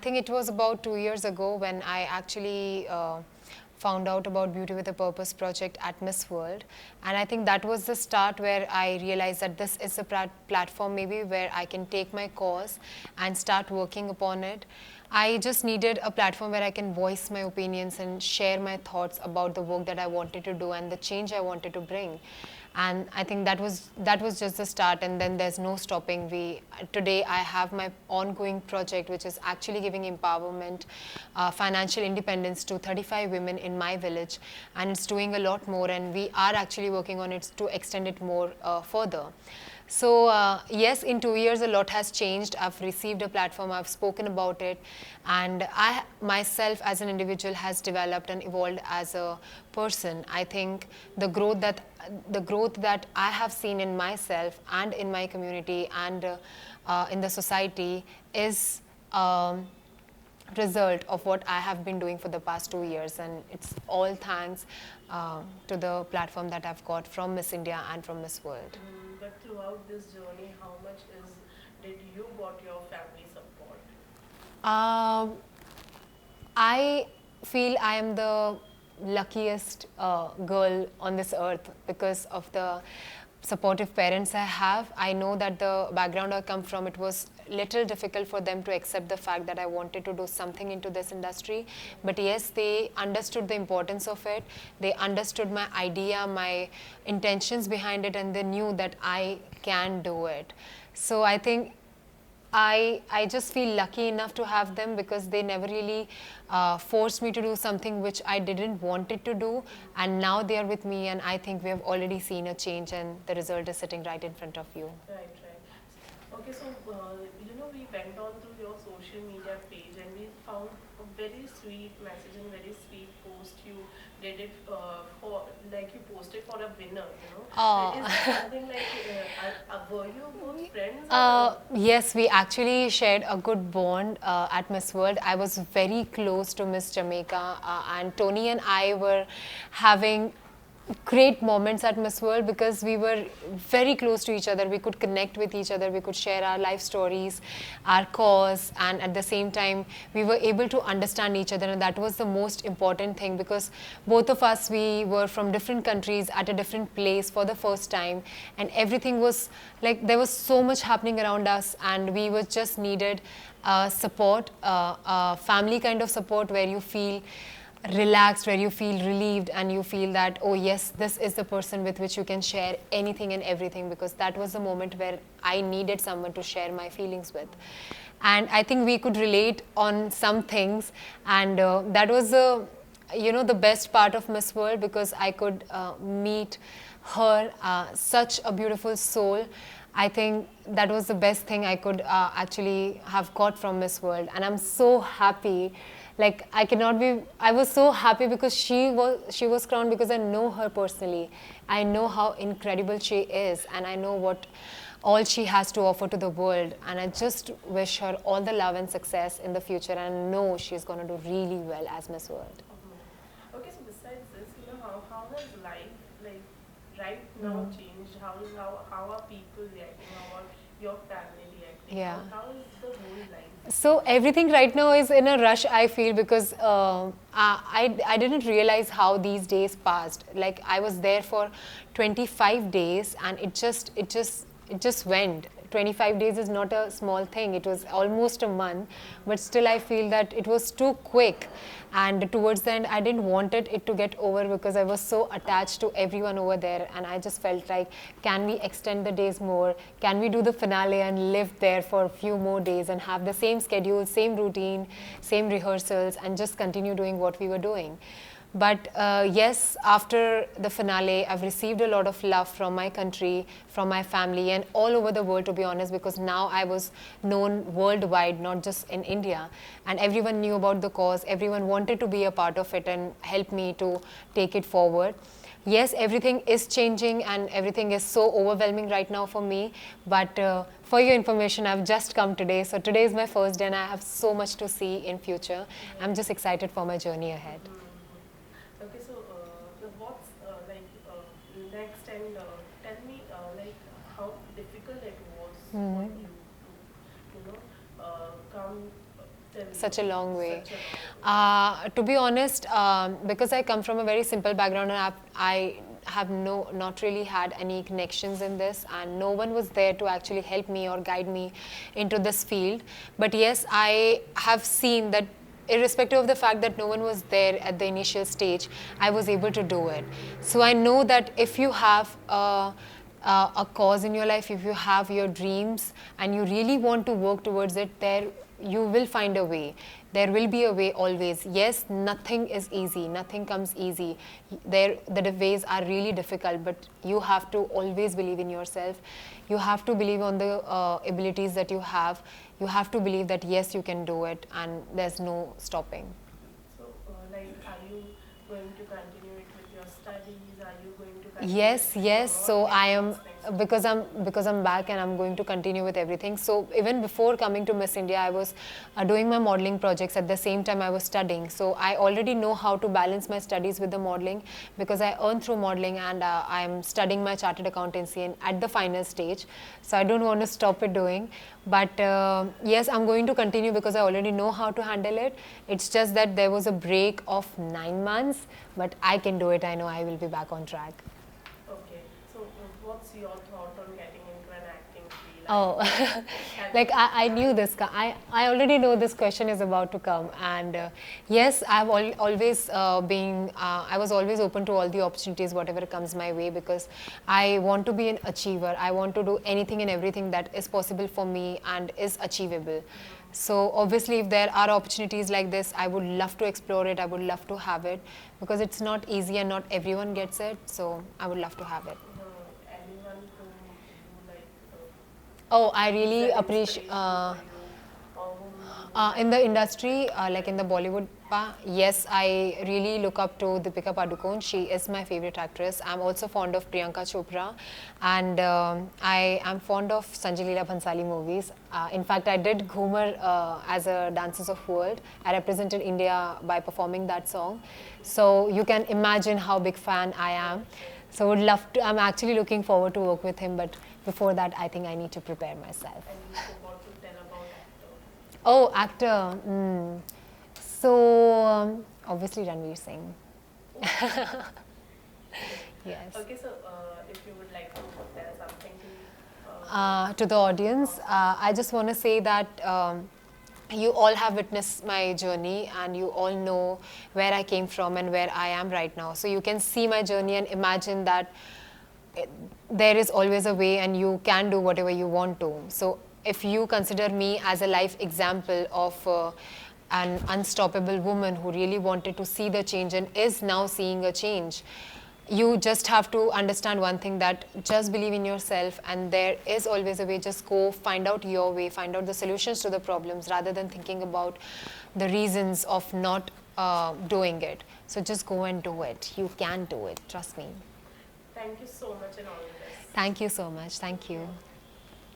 think it was about 2 years ago when I actually found out about Beauty with a Purpose project at Miss World. And I think that was the start where I realized that this is a platform maybe where I can take my cause and start working upon it. I just needed a platform where I can voice my opinions and share my thoughts about the work that I wanted to do and the change I wanted to bring. And I think that was just the start, and then there's no stopping. We today I have my ongoing project, which is actually giving empowerment, financial independence to 35 women in my village, and it's doing a lot more, and we are actually working on it to extend it more further. So yes, in 2 years a lot has changed. I've received a platform, I've spoken about it, and I myself as an individual has developed and evolved as a person. I think the growth that I have seen in myself and in my community and in the society is result of what I have been doing for the past 2 years, and it's all thanks to the platform that I've got from Miss India and from Miss World. But throughout this journey, how much did you got your family support? Um, I feel I am the luckiest girl on this earth because of the supportive parents I have. I know that the background I come from, it was little difficult for them to accept the fact that I wanted to do something into this industry. But yes, they understood the importance of it. They understood my idea, my intentions behind it, and they knew that I can do it. So I think I just feel lucky enough to have them because they never really forced me to do something which I didn't want it to do, and now they are with me, and I think we have already seen a change, and the result is sitting right in front of you. Right, right. Okay, so we went on through your social media page and we found a very sweet message and very sweet post. You did it for like you posted for a winner. Is it Oh. something like were you both friends Yes, we actually shared a good bond at Miss World. I was very close to Miss Jamaica, and Tony and I were having great moments at Miss World because we were very close to each other. We could connect with each other, we could share our life stories, our cause, and at the same time, we were able to understand each other. And that was the most important thing because both of us, we were from different countries at a different place for the first time, and everything was like there was so much happening around us, and we was just needed support, family kind of support where you feel relaxed, where you feel relieved, and you feel that, oh yes, this is the person with which you can share anything and everything, because that was the moment where I needed someone to share my feelings with. And I think we could relate on some things, and that was the best part of Miss World, because I could meet her, such a beautiful soul. I think that was the best thing I could actually have got from Miss World, and I'm so happy. Like I was so happy because she was crowned because I know her personally. I know how incredible she is, and I know what all she has to offer to the world, and I just wish her all the love and success in the future, and I know she's going to do really well as Miss World. Okay, so besides this, how has life like right now changed? How are people reacting? How are your family reacting? Yeah. How is the whole life? So everything right now is in a rush, I feel, because I didn't realize how these days passed. Like I was there for 25 days, and it just went. 25 days is not a small thing. It was almost a month, but still I feel that it was too quick. And towards the end, I didn't want it to get over because I was so attached to everyone over there, and I just felt like, can we extend the days more? Can we do the finale and live there for a few more days and have the same schedule, same routine, same rehearsals, and just continue doing what we were doing? But yes, after the finale, I've received a lot of love from my country, from my family, and all over the world, to be honest, because now I was known worldwide, not just in India. And everyone knew about the cause, everyone wanted to be a part of it and help me to take it forward. Yes, everything is changing and everything is so overwhelming right now for me. But for your information, I've just come today. So today is my first day and I have so much to see in future. I'm just excited for my journey ahead. Okay, so what's next, and tell me like how difficult it was for you to come such a long way. Such a long way. To be honest, because I come from a very simple background and I have not really had any connections in this, and no one was there to actually help me or guide me into this field. But yes, I have seen that irrespective of the fact that no one was there at the initial stage, I was able to do it. So I know that if you have a cause in your life, if you have your dreams and you really want to work towards it, there you will find a way. There will be a way always. Yes, nothing is easy, nothing comes easy. The ways are really difficult, but you have to always believe in yourself. You have to believe on the abilities that you have. You have to believe that yes, you can do it, and there's no stopping. So, like, are you going to continue it with your studies? Are you going to continue Yes, with yes. your So work? I And am what's next? because I'm back and I'm going to continue with everything. So even before coming to Miss India, I was doing my modeling projects. At the same time, I was studying. So I already know how to balance my studies with the modeling because I earn through modeling, and I'm studying my chartered accountancy and at the final stage. So I don't want to stop it doing. But yes, I'm going to continue because I already know how to handle it. It's just that there was a break of 9 months, but I can do it. I know I will be back on track. Okay. So, what's your thought on getting into an acting field? Oh, like I knew this. I already know this question is about to come, and yes, I've always been. I was always open to all the opportunities, whatever comes my way, because I want to be an achiever. I want to do anything and everything that is possible for me and is achievable. So obviously, if there are opportunities like this, I would love to explore it. I would love to have it because it's not easy and not everyone gets it. So I would love to have it. Anyone whom you like Oh, I really is an appreciate. inspiration for you, or whom you In the industry, like in the Bollywood, yes, I really look up to Deepika Padukone. She is my favorite actress. I'm also fond of Priyanka Chopra, and I am fond of Sanjay Leela Bhansali movies. In fact, I did Ghumar as a Dancers of World. I represented India by performing that song. So you can imagine how big fan I am. So would love to. I'm actually looking forward to work with him, but before that, I think I need to prepare myself. and you forgot to tell about actor. Oh, actor. So obviously Ranveer Singh. Yes. Okay, so if you would like to tell something To the audience, I just want to say that you all have witnessed my journey and you all know where I came from and where I am right now. So you can see my journey and imagine that there is always a way and you can do whatever you want to. So if you consider me as a life example of an unstoppable woman who really wanted to see the change and is now seeing a change, you just have to understand one thing, that just believe in yourself and there is always a way. Just go find out your way, find out the solutions to the problems rather than thinking about the reasons of not doing it. So just go and do it. You can do it, trust me. Thank you so much and all the best. Thank you so much. Thank you.